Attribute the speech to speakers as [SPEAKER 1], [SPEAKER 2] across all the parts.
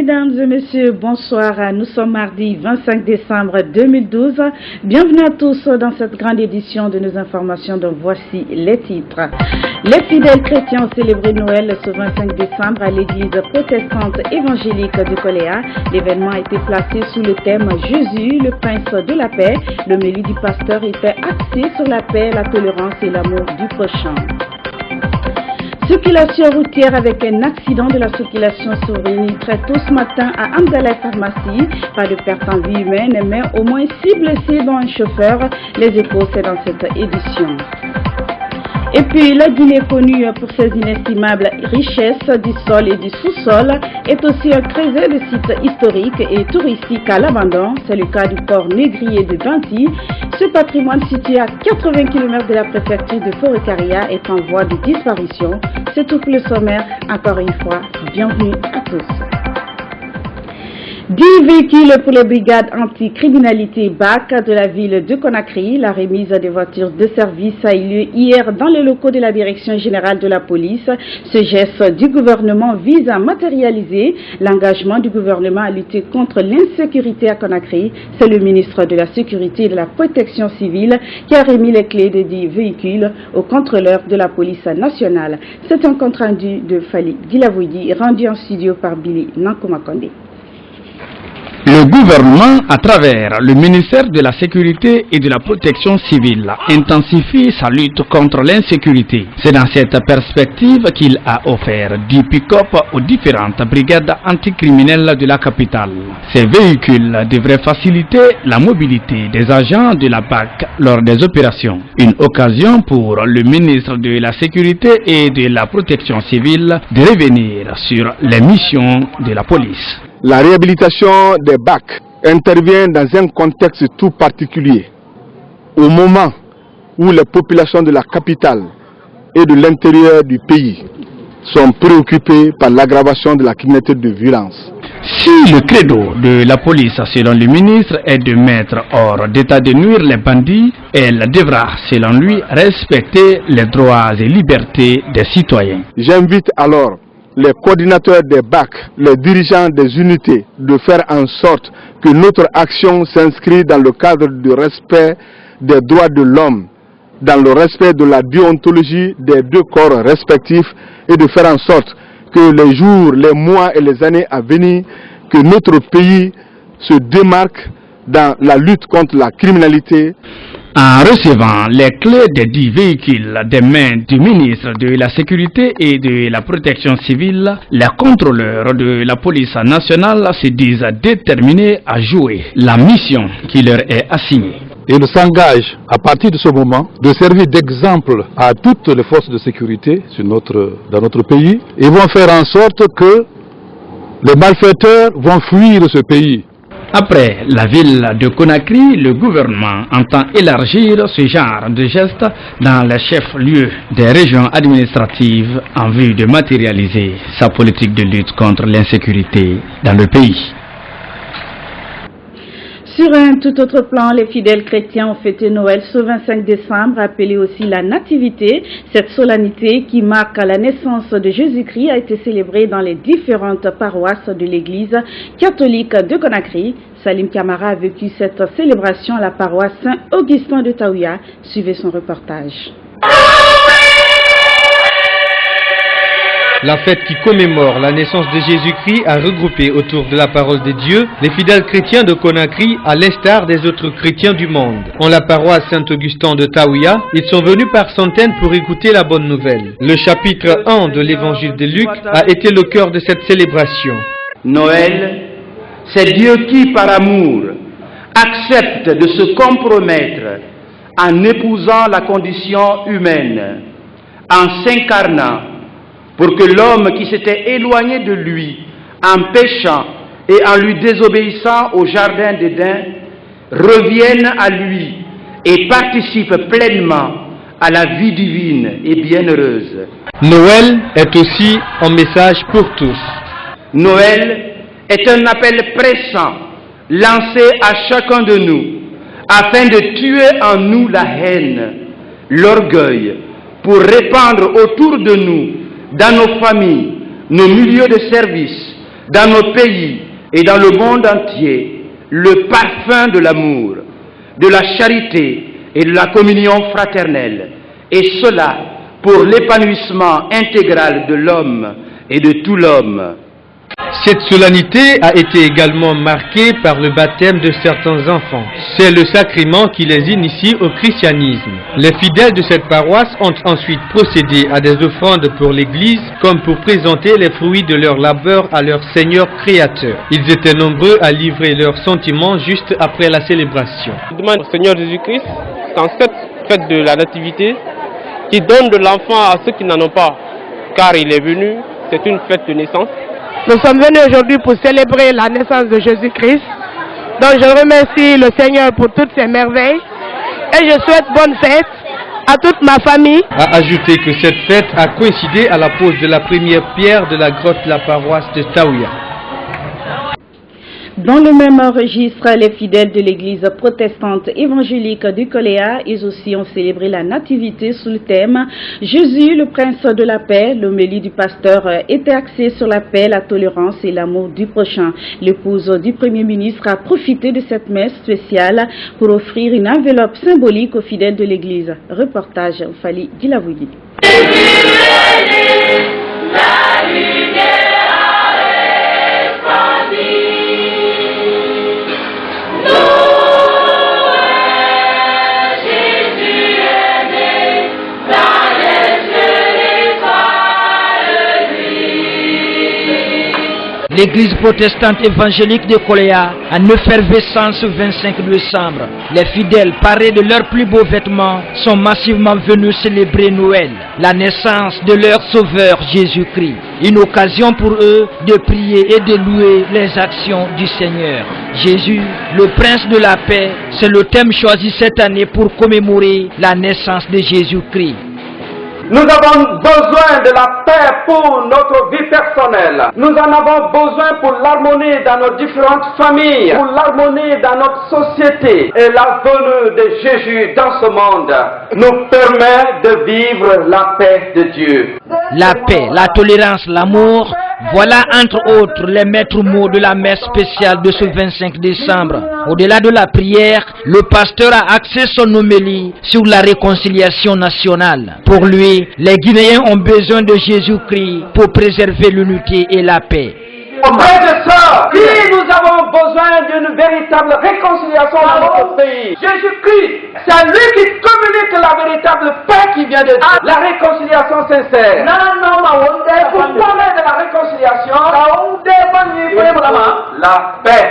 [SPEAKER 1] Mesdames et messieurs, bonsoir. Nous sommes mardi 25 décembre 2012. Bienvenue à tous dans cette grande édition de nos informations dont voici les titres. Les fidèles chrétiens ont célébré Noël ce 25 décembre à l'église protestante évangélique du Coléa. L'événement a été placé sous le thème Jésus, le prince de la paix. Le menu du pasteur était axé sur la paix, la tolérance et l'amour du prochain. Circulation routière avec un accident de la circulation survenu très tôt ce matin à Amdallah Pharmacie. Pas de perte en vie humaine, mais au moins 6 blessés dont un chauffeur. Les échos, c'est dans cette édition. Et puis, la Guinée, connue pour ses inestimables richesses du sol et du sous-sol, est aussi un creuset de sites historiques et touristiques à l'abandon. C'est le cas du port négrier de Danti. Ce patrimoine situé à 80 km de la préfecture de Forêt-Caria est en voie de disparition. C'est tout pour le sommaire. Encore une fois, bienvenue à tous. 10 véhicules pour les brigades anti-criminalité BAC de la ville de Conakry. La remise des voitures de service a eu lieu hier dans les locaux de la Direction générale de la police. Ce geste du gouvernement vise à matérialiser l'engagement du gouvernement à lutter contre l'insécurité à Conakry. C'est le ministre de la Sécurité et de la Protection civile qui a remis les clés des 10 véhicules au contrôleur de la police nationale. C'est un compte rendu de Fali Dilavoudi rendu en studio par Billy Nankomakonde.
[SPEAKER 2] Le gouvernement, à travers le ministère de la Sécurité et de la Protection civile, intensifie sa lutte contre l'insécurité. C'est dans cette perspective qu'il a offert 10 pick-up aux différentes brigades anticriminelles de la capitale. Ces véhicules devraient faciliter la mobilité des agents de la BAC lors des opérations. Une occasion pour le ministre de la Sécurité et de la Protection civile de revenir sur les missions de la police.
[SPEAKER 3] La réhabilitation des BAC intervient dans un contexte tout particulier, au moment où les populations de la capitale et de l'intérieur du pays sont préoccupées par l'aggravation de la criminalité de violence.
[SPEAKER 2] Si le credo de la police, selon le ministre, est de mettre hors d'état de nuire les bandits, elle devra, selon lui, respecter les droits et libertés des citoyens.
[SPEAKER 3] J'invite alors les coordinateurs des BAC, les dirigeants des unités, de faire en sorte que notre action s'inscrit dans le cadre du respect des droits de l'homme, dans le respect de la déontologie des deux corps respectifs et de faire en sorte que les jours, les mois et les années à venir, que notre pays se démarque dans la lutte contre la criminalité.
[SPEAKER 2] En recevant les clés des 10 véhicules des mains du ministre de la Sécurité et de la Protection civile, les contrôleurs de la police nationale se disent déterminés à jouer la mission qui leur est assignée.
[SPEAKER 4] Ils s'engagent à partir de ce moment de servir d'exemple à toutes les forces de sécurité dans notre pays et vont faire en sorte que les malfaiteurs vont fuir ce pays.
[SPEAKER 2] Après la ville de Conakry, le gouvernement entend élargir ce genre de gestes dans les chefs-lieux des régions administratives en vue de matérialiser sa politique de lutte contre l'insécurité dans le pays.
[SPEAKER 1] Sur un tout autre plan, les fidèles chrétiens ont fêté Noël ce 25 décembre, appelé aussi la Nativité. Cette solennité qui marque la naissance de Jésus-Christ a été célébrée dans les différentes paroisses de l'église catholique de Conakry. Salim Kamara a vécu cette célébration à la paroisse Saint-Augustin de Taouya. Suivez son reportage.
[SPEAKER 5] La fête qui commémore la naissance de Jésus-Christ a regroupé autour de la parole de Dieu les fidèles chrétiens de Conakry à l'instar des autres chrétiens du monde. En la paroisse Saint-Augustin de Taouya, ils sont venus par centaines pour écouter la bonne nouvelle. Le chapitre 1 de l'évangile de Luc a été le cœur de cette célébration.
[SPEAKER 6] Noël, c'est Dieu qui, par amour, accepte de se compromettre en épousant la condition humaine, en s'incarnant, pour que l'homme qui s'était éloigné de lui, en péchant et en lui désobéissant au jardin d'Éden, revienne à lui et participe pleinement à la vie divine et bienheureuse.
[SPEAKER 5] Noël est aussi un message pour tous.
[SPEAKER 6] Noël est un appel pressant lancé à chacun de nous afin de tuer en nous la haine, l'orgueil, pour répandre autour de nous, dans nos familles, nos milieux de service, dans nos pays et dans le monde entier le parfum de l'amour, de la charité et de la communion fraternelle, et cela pour l'épanouissement intégral de l'homme et de tout l'homme.
[SPEAKER 5] Cette solennité a été également marquée par le baptême de certains enfants. C'est le sacrement qui les initie au christianisme. Les fidèles de cette paroisse ont ensuite procédé à des offrandes pour l'Église, comme pour présenter les fruits de leur labeur à leur Seigneur créateur. Ils étaient nombreux à livrer leurs sentiments juste après la célébration.
[SPEAKER 7] Je demande au Seigneur Jésus-Christ, dans cette fête de la Nativité, qui donne de l'enfant à ceux qui n'en ont pas, car il est venu, c'est une fête de naissance.
[SPEAKER 8] Nous sommes venus aujourd'hui pour célébrer la naissance de Jésus-Christ. Donc je remercie le Seigneur pour toutes ces merveilles et je souhaite bonne fête à toute ma famille.
[SPEAKER 5] A ajouté que cette fête a coïncidé à la pose de la première pierre de la grotte de la paroisse de Taouya.
[SPEAKER 1] Dans le même registre, les fidèles de l'église protestante évangélique du Coléa, ils aussi ont célébré la nativité sous le thème « Jésus, le prince de la paix ». L'homélie du pasteur était axée sur la paix, la tolérance et l'amour du prochain. L'épouse du Premier ministre a profité de cette messe spéciale pour offrir une enveloppe symbolique aux fidèles de l'église. Reportage Fali Dilavoudi.
[SPEAKER 9] L'église protestante évangélique de Coléa en effervescence ce 25 décembre. Les fidèles, parés de leurs plus beaux vêtements, sont massivement venus célébrer Noël, la naissance de leur sauveur Jésus-Christ. Une occasion pour eux de prier et de louer les actions du Seigneur. Jésus, le prince de la paix, c'est le thème choisi cette année pour commémorer la naissance de Jésus-Christ.
[SPEAKER 10] Nous avons besoin de la paix pour notre vie personnelle. Nous en avons besoin pour l'harmonie dans nos différentes familles, pour l'harmonie dans notre société. Et la venue de Jésus dans ce monde nous permet de vivre la paix de Dieu.
[SPEAKER 9] La paix, la tolérance, l'amour, voilà entre autres les maîtres mots de la messe spéciale de ce 25 décembre. Au-delà de la prière, le pasteur a axé son homélie sur la réconciliation nationale. Pour lui, les Guinéens ont besoin de Jésus-Christ pour préserver l'unité et la paix.
[SPEAKER 10] Frères et sœurs, si nous avons besoin d'une véritable réconciliation dans notre pays, Jésus-Christ, c'est lui qui communique la véritable paix qui vient de Dieu, la réconciliation sincère. Et pour parler de la réconciliation, la paix.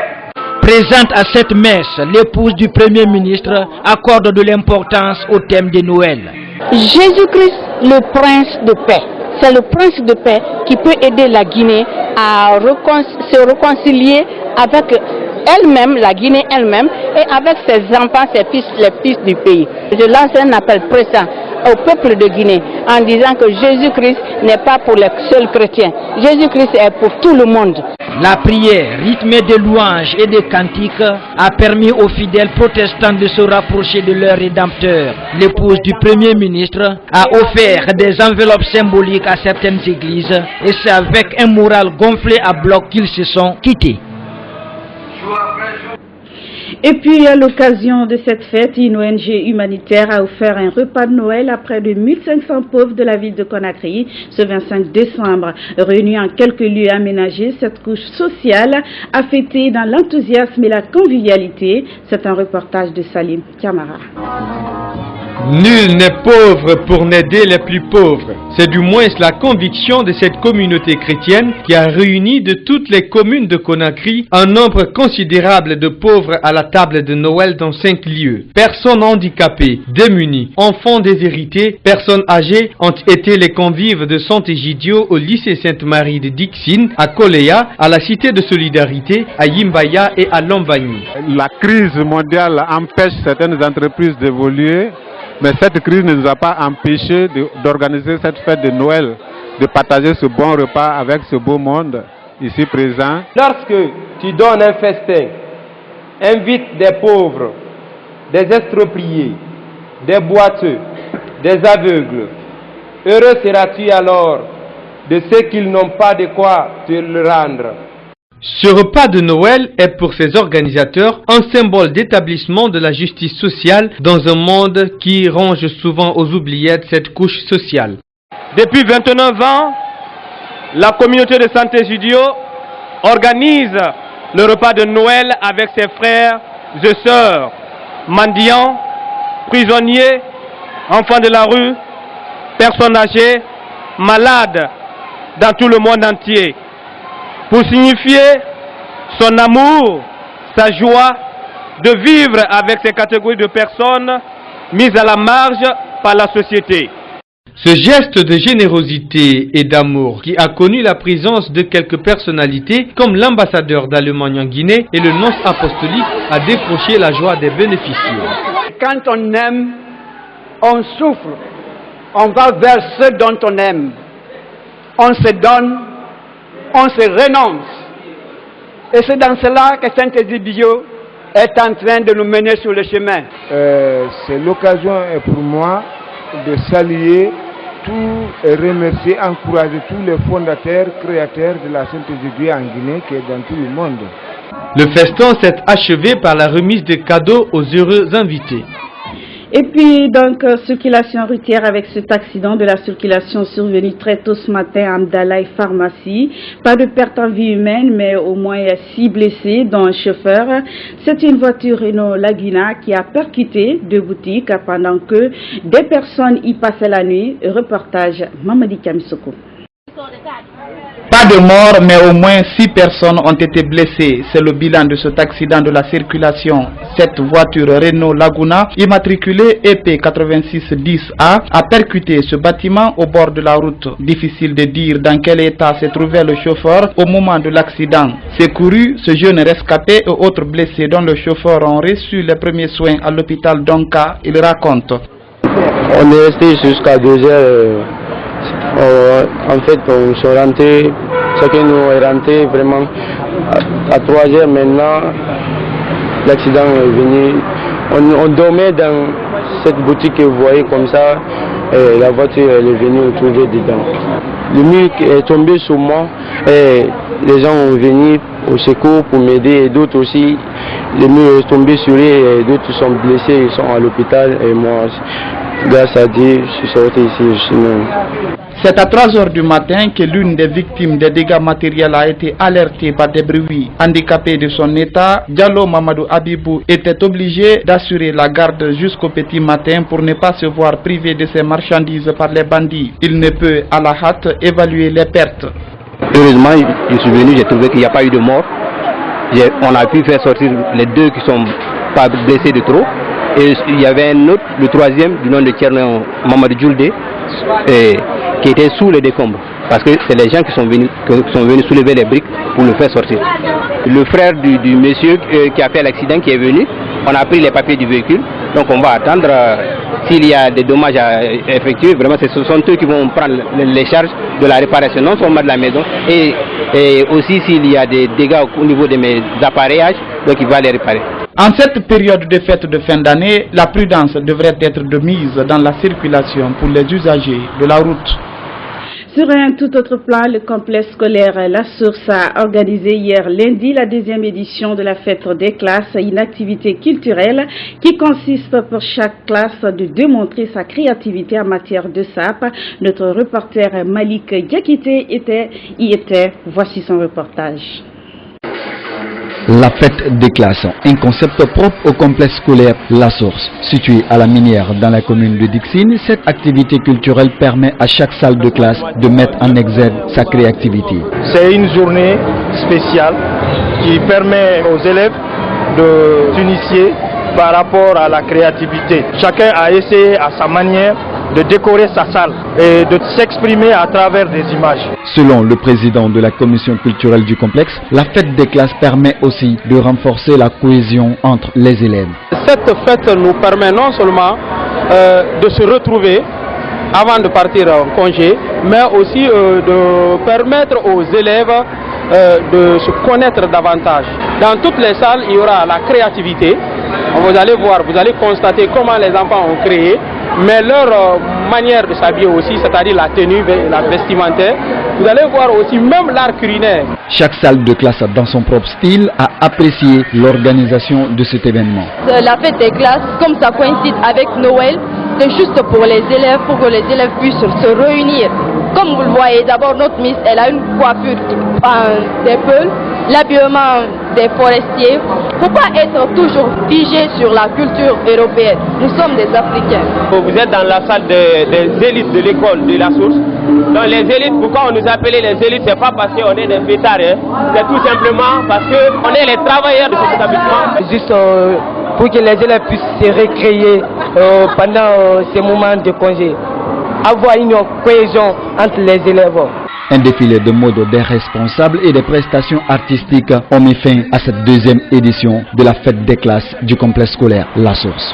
[SPEAKER 9] Présente à cette messe, l'épouse du Premier ministre accorde de l'importance au thème de Noël.
[SPEAKER 11] Jésus-Christ, le prince de paix. C'est le prince de paix qui peut aider la Guinée à se réconcilier avec elle-même, la Guinée elle-même, et avec ses enfants, ses fils, les fils du pays. Je lance un appel pressant au peuple de Guinée en disant que Jésus-Christ n'est pas pour les seuls chrétiens. Jésus-Christ est pour tout le monde.
[SPEAKER 9] La prière, rythmée de louanges et de cantiques, a permis aux fidèles protestants de se rapprocher de leur Rédempteur. L'épouse du Premier ministre a offert des enveloppes symboliques à certaines églises et c'est avec un moral gonflé à bloc qu'ils se sont quittés.
[SPEAKER 1] Et puis, à l'occasion de cette fête, une ONG humanitaire a offert un repas de Noël à près de 1500 pauvres de la ville de Conakry ce 25 décembre. Réunis en quelques lieux aménagés, cette couche sociale a fêté dans l'enthousiasme et la convivialité. C'est un reportage de Salim Kamara.
[SPEAKER 5] Nul n'est pauvre pour n'aider les plus pauvres. C'est du moins la conviction de cette communauté chrétienne qui a réuni de toutes les communes de Conakry un nombre considérable de pauvres à la table de Noël dans 5 lieux. Personnes handicapées, démunies, enfants déshérités, personnes âgées ont été les convives de Saint-Egidio au lycée Sainte-Marie de Dixine, à Coléa, à la Cité de Solidarité, à Yimbaya et à Lombagny.
[SPEAKER 12] La crise mondiale empêche certaines entreprises d'évoluer. Mais cette crise ne nous a pas empêché d'organiser cette fête de Noël, de partager ce bon repas avec ce beau monde ici présent.
[SPEAKER 7] Lorsque tu donnes un festin, invite des pauvres, des expropriés, des boiteux, des aveugles. Heureux seras-tu alors de ceux qui n'ont pas de quoi te le rendre.
[SPEAKER 5] Ce repas de Noël est pour ses organisateurs un symbole d'établissement de la justice sociale dans un monde qui ronge souvent aux oubliettes cette couche sociale.
[SPEAKER 7] Depuis 29 ans, la communauté de Saint-Egidio organise le repas de Noël avec ses frères et sœurs, mendiants, prisonniers, enfants de la rue, personnes âgées, malades dans tout le monde entier, pour signifier son amour, sa joie de vivre avec ces catégories de personnes mises à la marge par la société.
[SPEAKER 5] Ce geste de générosité et d'amour qui a connu la présence de quelques personnalités comme l'ambassadeur d'Allemagne en Guinée et le nonce apostolique a décroché la joie des bénéficiaires.
[SPEAKER 13] Quand on aime, on souffre, on va vers ceux dont on aime, on se donne, on se renonce. Et c'est dans cela que Saint-Egidio est en train de nous mener sur le chemin.
[SPEAKER 14] C'est l'occasion pour moi de saluer et remercier, encourager tous les fondateurs, créateurs de la Saint-Egidio en Guinée qui est dans tout le monde.
[SPEAKER 5] Le festin s'est achevé par la remise de cadeaux aux heureux invités.
[SPEAKER 1] Et puis donc circulation routière avec cet accident de la circulation survenu très tôt ce matin à Amdalaï Pharmacie. Pas de perte en vie humaine mais au moins 6 blessés dont un chauffeur. C'est une voiture Renault Laguna qui a percuté 2 boutiques pendant que des personnes y passaient la nuit. Reportage Mamadi Kamisoko.
[SPEAKER 2] Pas de mort, mais au moins 6 personnes ont été blessées. C'est le bilan de cet accident de la circulation. Cette voiture Renault Laguna, immatriculée EP8610A, a percuté ce bâtiment au bord de la route. Difficile de dire dans quel état se trouvait le chauffeur au moment de l'accident. Secouru, ce jeune rescapé et autres blessés dont le chauffeur ont reçu les premiers soins à l'hôpital d'Onka, il raconte.
[SPEAKER 15] On est resté jusqu'à 2 heures. En fait, on s'est rentré, chacun nous est rentré vraiment à 3 heures maintenant. L'accident est venu. On dormait dans cette boutique que vous voyez comme ça. Et la voiture elle est venue nous trouver dedans. Le mur est tombé sur moi et les gens ont venu au secours pour m'aider et d'autres aussi. Le mur est tombé sur eux et d'autres sont blessés, ils sont à l'hôpital et moi, grâce à Dieu, je suis sorti ici.
[SPEAKER 2] C'est à 3 heures du matin que l'une des victimes des dégâts matériels a été alertée par des bruits. Handicapé de son état, Diallo Mamadou Abibou était obligé d'assurer la garde jusqu'au petit matin pour ne pas se voir privé de ses marchandises par les bandits. Il ne peut à la hâte évaluer les pertes.
[SPEAKER 15] Heureusement, je suis venu, j'ai trouvé qu'il n'y a pas eu de mort. On a pu faire sortir les 2 qui sont pas blessés de trop. Et il y avait un autre, le 3e, du nom de Tcherno Mamadou Djoulde, qui était sous les décombres. Parce que c'est les gens qui sont venus soulever les briques pour le faire sortir. Le frère du monsieur qui a fait l'accident qui est venu, on a pris les papiers du véhicule. Donc on va attendre s'il y a des dommages à effectuer. Vraiment, ce sont eux qui vont prendre les charges de la réparation, non seulement de la maison, et aussi s'il y a des dégâts au niveau de mes appareillages, donc il va les réparer.
[SPEAKER 2] En cette période de fête de fin d'année, la prudence devrait être de mise dans la circulation pour les usagers de la route.
[SPEAKER 1] Sur un tout autre plan, le complexe scolaire La Source a organisé hier lundi la 2e édition de la fête des classes, une activité culturelle qui consiste pour chaque classe de démontrer sa créativité en matière de SAP. Notre reporter Malik Diakité y était. Voici son reportage.
[SPEAKER 16] La fête des classes, un concept propre au complexe scolaire La Source. Situé à la Minière dans la commune de Dixine, cette activité culturelle permet à chaque salle de classe de mettre en exergue sa créativité.
[SPEAKER 17] C'est une journée spéciale qui permet aux élèves de s'initier par rapport à la créativité. Chacun a essayé à sa manière de décorer sa salle et de s'exprimer à travers des images.
[SPEAKER 16] Selon le président de la commission culturelle du complexe, la fête des classes permet aussi de renforcer la cohésion entre les élèves.
[SPEAKER 7] Cette fête nous permet non seulement de se retrouver avant de partir en congé, mais aussi de permettre aux élèves de se connaître davantage. Dans toutes les salles, il y aura la créativité. Vous allez voir, vous allez constater comment les enfants ont créé, mais leur
[SPEAKER 17] manière de s'habiller aussi, c'est-à-dire la tenue, la vestimentaire. Vous allez voir aussi même l'art culinaire.
[SPEAKER 16] Chaque salle de classe dans son propre style a apprécié l'organisation de cet événement.
[SPEAKER 18] La fête des classes, comme ça coïncide avec Noël, c'est juste pour les élèves, pour que les élèves puissent se réunir. Comme vous le voyez, d'abord notre Miss, elle a une coiffure des peuls, l'habillement des forestiers. Pourquoi être toujours figé sur la culture européenne? Nous sommes des Africains.
[SPEAKER 7] Vous êtes dans la salle des élites de l'école de la source. Donc les élites, pourquoi on nous appelait les élites? C'est pas parce qu'on est des fêtards, hein. C'est tout simplement parce qu'on est les travailleurs de cet établissement.
[SPEAKER 19] Juste pour que les élèves puissent se récréer pendant ces moments de congé. Avoir une cohésion entre les élèves.
[SPEAKER 16] Un défilé de mode des responsables et des prestations artistiques ont mis fin à cette deuxième édition de la fête des classes du complexe scolaire La Source.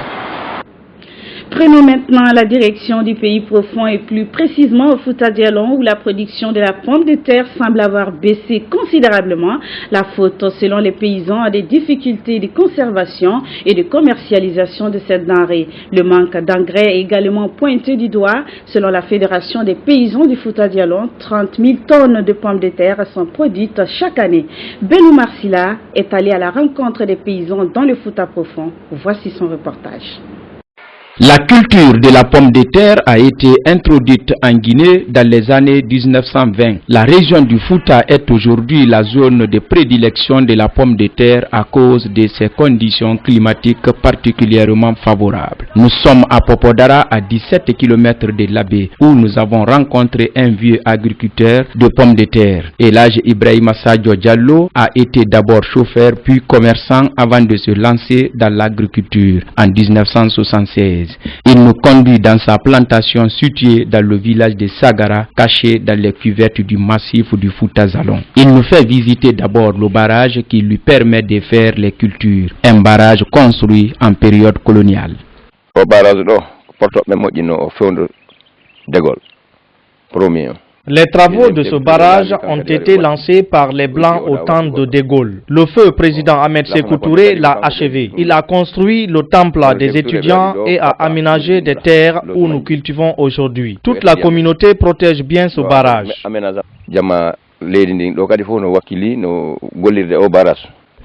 [SPEAKER 1] Prenons maintenant la direction du pays profond et plus précisément au Fouta Djallon où la production de la pomme de terre semble avoir baissé considérablement. La faute, selon les paysans, a des difficultés de conservation et de commercialisation de cette denrée. Le manque d'engrais est également pointé du doigt. Selon la Fédération des paysans du Fouta Djallon, 30 000 tonnes de pommes de terre sont produites chaque année. Benou Marsila est allé à la rencontre des paysans dans le Fouta profond. Voici son reportage.
[SPEAKER 2] La culture de la pomme de terre a été introduite en Guinée dans les années 1920. La région du Fouta est aujourd'hui la zone de prédilection de la pomme de terre à cause de ses conditions climatiques particulièrement favorables. Nous sommes à Popodara, à 17 km de Labé, où nous avons rencontré un vieux agriculteur de pommes de terre. Elhadji Ibrahima Sadio Diallo a été d'abord chauffeur puis commerçant avant de se lancer dans l'agriculture en 1976. Il nous conduit dans sa plantation située dans le village de Sagara, caché dans les cuvettes du massif du Fouta Djallon. Il nous fait visiter d'abord le barrage qui lui permet de faire les cultures, un barrage construit en période coloniale.
[SPEAKER 20] Au barrage, premier.
[SPEAKER 17] Les travaux de ce barrage ont été lancés par les Blancs au temps de De Gaulle. Le feu président Ahmed Sékou Touré l'a achevé. Il a construit le temple des étudiants et a aménagé des terres où nous cultivons aujourd'hui. Toute la communauté protège bien ce barrage.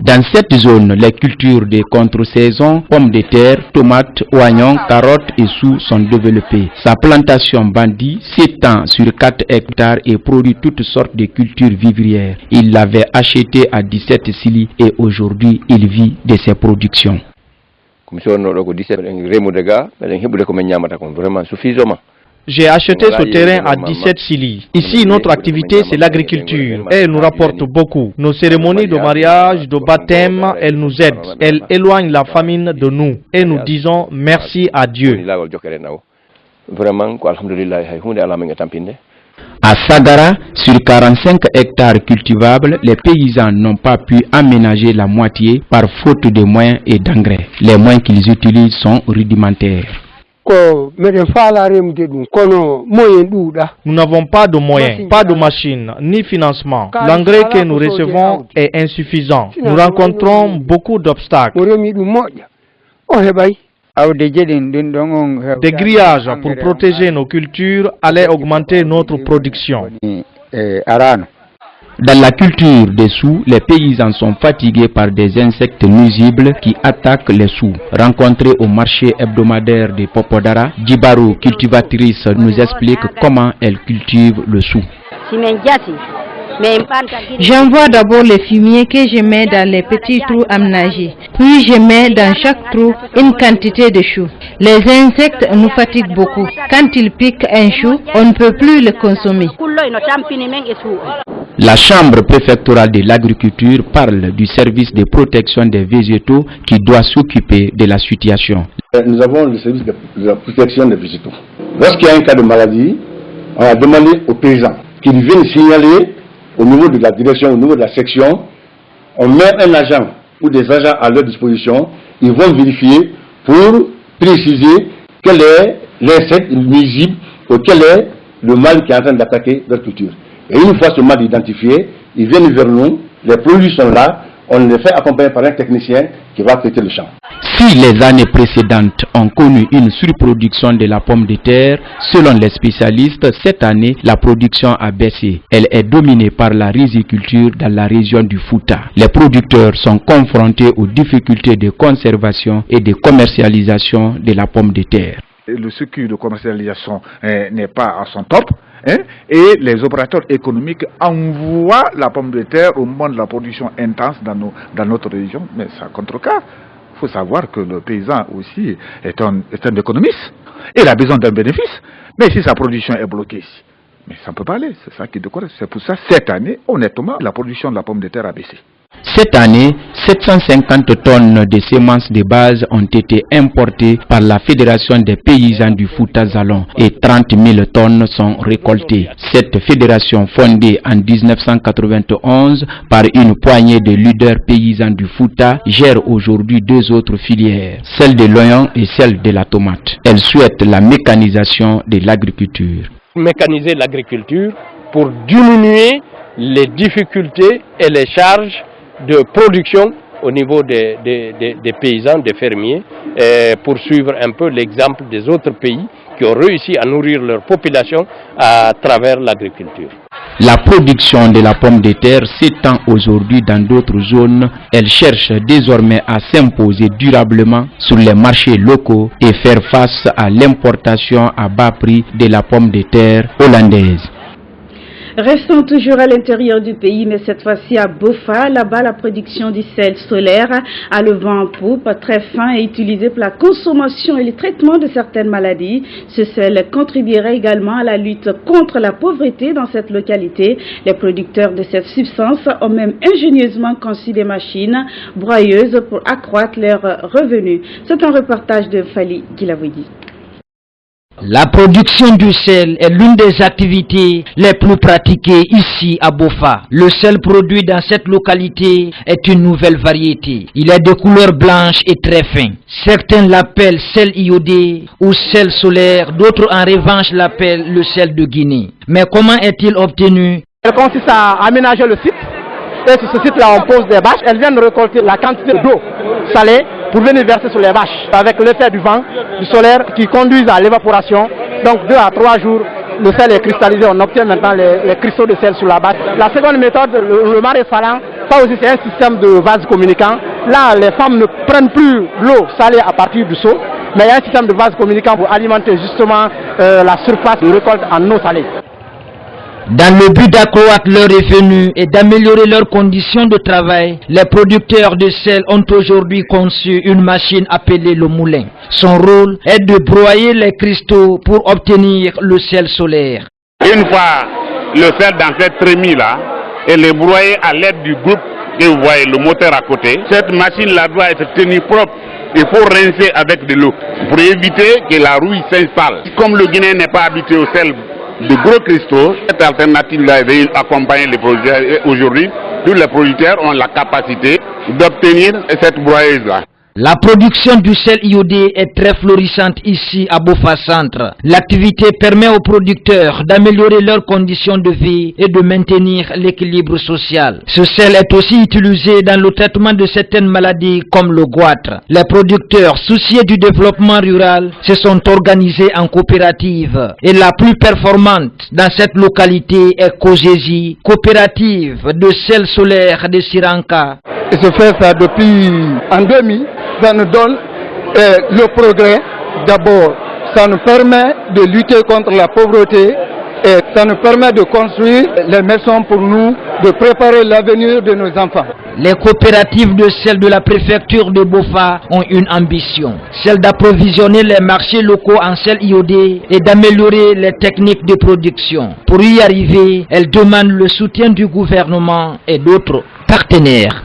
[SPEAKER 2] Dans cette zone, les cultures de contre-saison, pommes de terre, tomates, oignons, carottes et choux sont développées. Sa plantation Bandi s'étend sur 4 hectares et produit toutes sortes de cultures vivrières. Il l'avait acheté à 17 Sili et aujourd'hui il vit de ses productions.
[SPEAKER 17] J'ai acheté ce terrain à 17 Sili. Ici, notre activité, c'est l'agriculture et elle nous rapporte beaucoup. Nos cérémonies de mariage, de baptême, elles nous aident. Elles éloignent la famine de nous et nous disons merci à Dieu.
[SPEAKER 2] À Sagara, sur 45 hectares cultivables, les paysans n'ont pas pu aménager la moitié par faute de moyens et d'engrais. Les moyens qu'ils utilisent sont rudimentaires.
[SPEAKER 17] Nous n'avons pas de moyens, pas de machines, ni financement. L'engrais que nous recevons est insuffisant. Nous rencontrons beaucoup d'obstacles. Des grillages pour protéger nos cultures allaient augmenter notre production.
[SPEAKER 2] Dans la culture des choux, les paysans sont fatigués par des insectes nuisibles qui attaquent les choux. Rencontrés au marché hebdomadaire de Popodara, Djibaro, cultivatrice, nous explique comment elle cultive le chou.
[SPEAKER 21] J'envoie d'abord les fumiers que je mets dans les petits trous aménagés. Puis je mets dans chaque trou une quantité de choux. Les insectes nous fatiguent beaucoup. Quand ils piquent un chou, on ne peut plus le consommer.
[SPEAKER 2] La chambre préfectorale de l'agriculture parle du service de protection des végétaux qui doit s'occuper de la situation.
[SPEAKER 3] Nous avons le service de la protection des végétaux. Lorsqu'il y a un cas de maladie, on a demandé aux paysans qu'ils viennent signaler au niveau de la direction, au niveau de la section. On met un agent ou des agents à leur disposition. Ils vont vérifier pour préciser quel est l'insecte nuisible ou quel est le mal qui est en train d'attaquer leur culture. Et une fois ce mal identifié, ils viennent vers nous, les produits sont là,
[SPEAKER 20] on le fait accompagner par un technicien qui va traiter le champ.
[SPEAKER 2] Si les années précédentes ont connu une surproduction de la pomme de terre, selon les spécialistes, cette année, la production a baissé. Elle est dominée par la riziculture dans la région du Fouta. Les producteurs sont confrontés aux difficultés de conservation et de commercialisation de la pomme de terre.
[SPEAKER 22] Le circuit de commercialisation n'est pas à son top. Et les opérateurs économiques envoient la pomme de terre au moment de la production intense dans notre région, mais ça contrecarre. Il faut savoir que le paysan aussi est un économiste, et il a besoin d'un bénéfice, mais si sa production est bloquée ici, mais ça ne peut pas aller, c'est ça qui décolle. C'est pour ça, cette année, honnêtement, la production de la pomme de terre a baissé.
[SPEAKER 2] Cette année, 750 tonnes de semences de base ont été importées par la Fédération des paysans du Fouta Zalon et 30 000 tonnes sont récoltées. Cette fédération, fondée en 1991 par une poignée de leaders paysans du Fouta, gère aujourd'hui deux autres filières, celle de l'oignon et celle de la tomate. Elle souhaite la mécanisation de l'agriculture.
[SPEAKER 23] Mécaniser l'agriculture pour diminuer les difficultés et les charges de production au niveau des paysans, des fermiers, pour suivre un peu l'exemple des autres pays qui ont réussi à nourrir leur population à travers l'agriculture.
[SPEAKER 2] La production de la pomme de terre s'étend aujourd'hui dans d'autres zones. Elle cherche désormais à s'imposer durablement sur les marchés locaux et faire face à l'importation à bas prix de la pomme de terre hollandaise.
[SPEAKER 1] Restons toujours à l'intérieur du pays, mais cette fois-ci à Bofa. Là-bas, la production du sel solaire a le vent en poupe, très fin et utilisé pour la consommation et le traitement de certaines maladies. Ce sel contribuerait également à la lutte contre la pauvreté dans cette localité. Les producteurs de cette substance ont même ingénieusement conçu des machines broyeuses pour accroître leurs revenus. C'est un reportage de Fali Gilavoudi.
[SPEAKER 9] La production du sel est l'une des activités les plus pratiquées ici à Bofa. Le sel produit dans cette localité est une nouvelle variété. Il est de couleur blanche et très fin. Certains l'appellent sel iodé ou sel solaire, d'autres en revanche l'appellent le sel de Guinée. Mais comment est-il obtenu?
[SPEAKER 8] Elle consiste à aménager le site. Et sur ce site-là, on pose des bâches. Elles viennent récolter la quantité d'eau salée pour venir verser sur les bâches. Avec l'effet du vent, du solaire qui conduisent à l'évaporation. Donc 2 à 3 jours, le sel est cristallisé. On obtient maintenant les cristaux de sel sur la bâche. La seconde méthode, le marais salant, ça aussi c'est un système de vase communicant. Là, les femmes ne prennent plus l'eau salée à partir du seau, mais il y a un système de vase communicant pour alimenter justement la surface de récolte en eau salée.
[SPEAKER 9] Dans le but d'accroître leurs revenus et d'améliorer leurs conditions de travail, les producteurs de sel ont aujourd'hui conçu une machine appelée le moulin. Son rôle est de broyer les cristaux pour obtenir le sel solaire.
[SPEAKER 24] Une fois le sel dans cette trémie là, elle est broyée à l'aide du groupe que vous voyez, le moteur à côté. Cette machine là doit être tenue propre. Il faut rincer avec de l'eau pour éviter que la rouille s'installe. Comme le Guinéen n'est pas habitué au sel de gros cristaux, cette alternative-là est accompagner les producteurs. Aujourd'hui, tous les producteurs ont la capacité d'obtenir cette broyeuse-là.
[SPEAKER 9] La production du sel iodé est très florissante ici à Bofa Centre. L'activité permet aux producteurs d'améliorer leurs conditions de vie et de maintenir l'équilibre social. Ce sel est aussi utilisé dans le traitement de certaines maladies comme le goitre. Les producteurs soucieux du développement rural se sont organisés en coopérative et la plus performante dans cette localité est Kogesi, coopérative de sel solaire de Siranka.
[SPEAKER 25] Et se fait ça depuis en 2000. Ça nous donne le progrès. D'abord, ça nous permet de lutter contre la pauvreté et ça nous permet de construire les maisons pour nous, de préparer l'avenir de nos enfants.
[SPEAKER 9] Les coopératives de sel de la préfecture de Bofa ont une ambition, celle d'approvisionner les marchés locaux en sel iodé et d'améliorer les techniques de production. Pour y arriver, elles demandent le soutien du gouvernement et d'autres partenaires.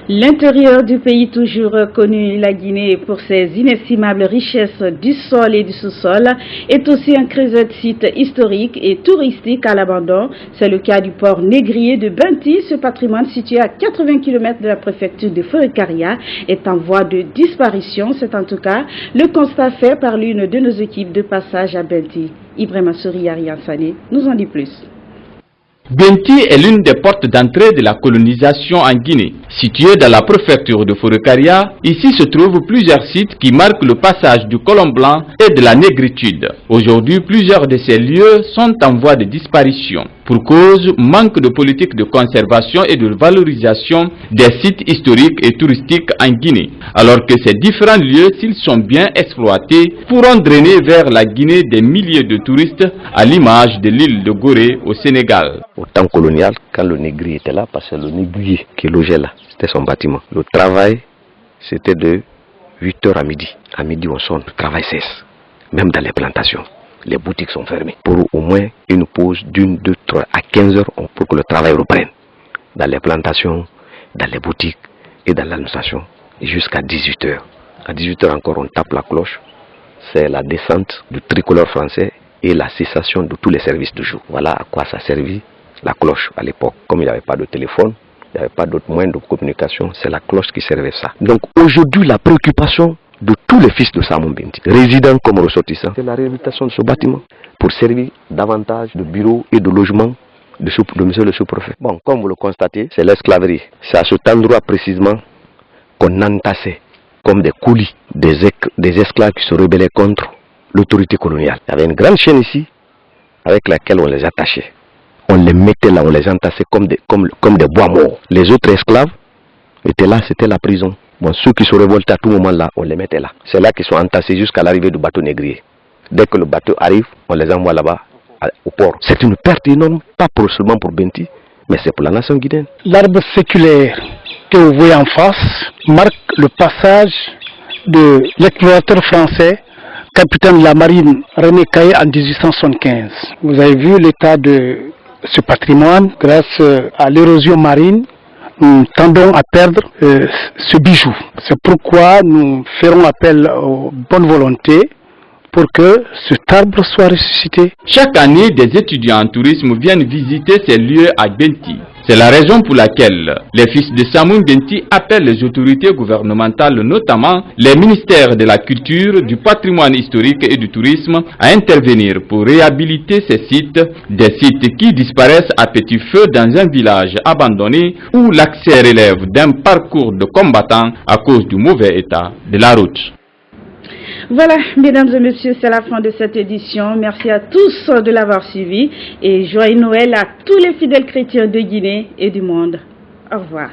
[SPEAKER 1] L'intérieur du pays, toujours connu, la Guinée, pour ses inestimables richesses du sol et du sous-sol, est aussi un creuset de sites historiques et touristiques à l'abandon. C'est le cas du port négrier de Binti. Ce patrimoine, situé à 80 km de la préfecture de Forêt-Caria, est en voie de disparition. C'est en tout cas le constat fait par l'une de nos équipes de passage à Binti. Ibrahima Souri Ariansane nous en dit plus.
[SPEAKER 2] Benti est l'une des portes d'entrée de la colonisation en Guinée. Située dans la préfecture de Forêt-Karia, ici se trouvent plusieurs sites qui marquent le passage du colon blanc et de la négritude. Aujourd'hui, plusieurs de ces lieux sont en voie de disparition. Pour cause, manque de politique de conservation et de valorisation des sites historiques et touristiques en Guinée. Alors que ces différents lieux, s'ils sont bien exploités, pourront drainer vers la Guinée des milliers de touristes à l'image de l'île de Gorée au Sénégal.
[SPEAKER 4] Au temps colonial, quand le négrier était là, parce que le négrier qui logeait là, c'était son bâtiment. Le travail, c'était de 8h à midi. À midi, on sonne, le travail cesse, même dans les plantations. Les boutiques sont fermées. Pour au moins une pause d'1, 2, 3 à 15h pour que le travail reprenne. Dans les plantations, dans les boutiques et dans l'administration. Jusqu'à 18h. À 18h encore, on tape la cloche. C'est la descente du tricolore français et la cessation de tous les services de jour. Voilà à quoi ça servit la cloche à l'époque. Comme il n'y avait pas de téléphone, il n'y avait pas d'autres moyens de communication, c'est la cloche qui servait ça. Donc aujourd'hui, la préoccupation de tous les fils de Samou Benti, résidents comme ressortissants, c'est la réhabilitation de ce bâtiment pour servir davantage de bureaux et de logements de monsieur le sous-préfet. Bon, comme vous le constatez, c'est l'esclaverie. C'est à cet endroit précisément qu'on entassait comme des coulis des esclaves qui se rebellaient contre l'autorité coloniale. Il y avait une grande chaîne ici avec laquelle on les attachait. On les mettait là, on les entassait comme des bois morts. Les autres esclaves étaient là, c'était la prison. Bon, ceux qui se révoltaient à tout moment là, on les mettait là. C'est là qu'ils sont entassés jusqu'à l'arrivée du bateau négrier. Dès que le bateau arrive, on les envoie là-bas au port. C'est une perte énorme, pas seulement pour Benti, mais c'est pour la nation guinéenne.
[SPEAKER 6] L'arbre séculaire que vous voyez en face marque le passage de l'explorateur français, capitaine de la marine René Caillé en 1875. Vous avez vu l'état de ce patrimoine. Grâce à l'érosion marine, nous tendons à perdre ce bijou. C'est pourquoi nous ferons appel aux bonnes volontés pour que cet arbre soit ressuscité.
[SPEAKER 2] Chaque année, des étudiants en tourisme viennent visiter ces lieux à Benti. C'est la raison pour laquelle les fils de Samou Benti appellent les autorités gouvernementales, notamment les ministères de la culture, du patrimoine historique et du tourisme, à intervenir pour réhabiliter ces sites, des sites qui disparaissent à petit feu dans un village abandonné où l'accès relève d'un parcours de combattants à cause du mauvais état de la route.
[SPEAKER 1] Voilà, mesdames et messieurs, c'est la fin de cette édition. Merci à tous de l'avoir suivi et joyeux Noël à tous les fidèles chrétiens de Guinée et du monde. Au revoir.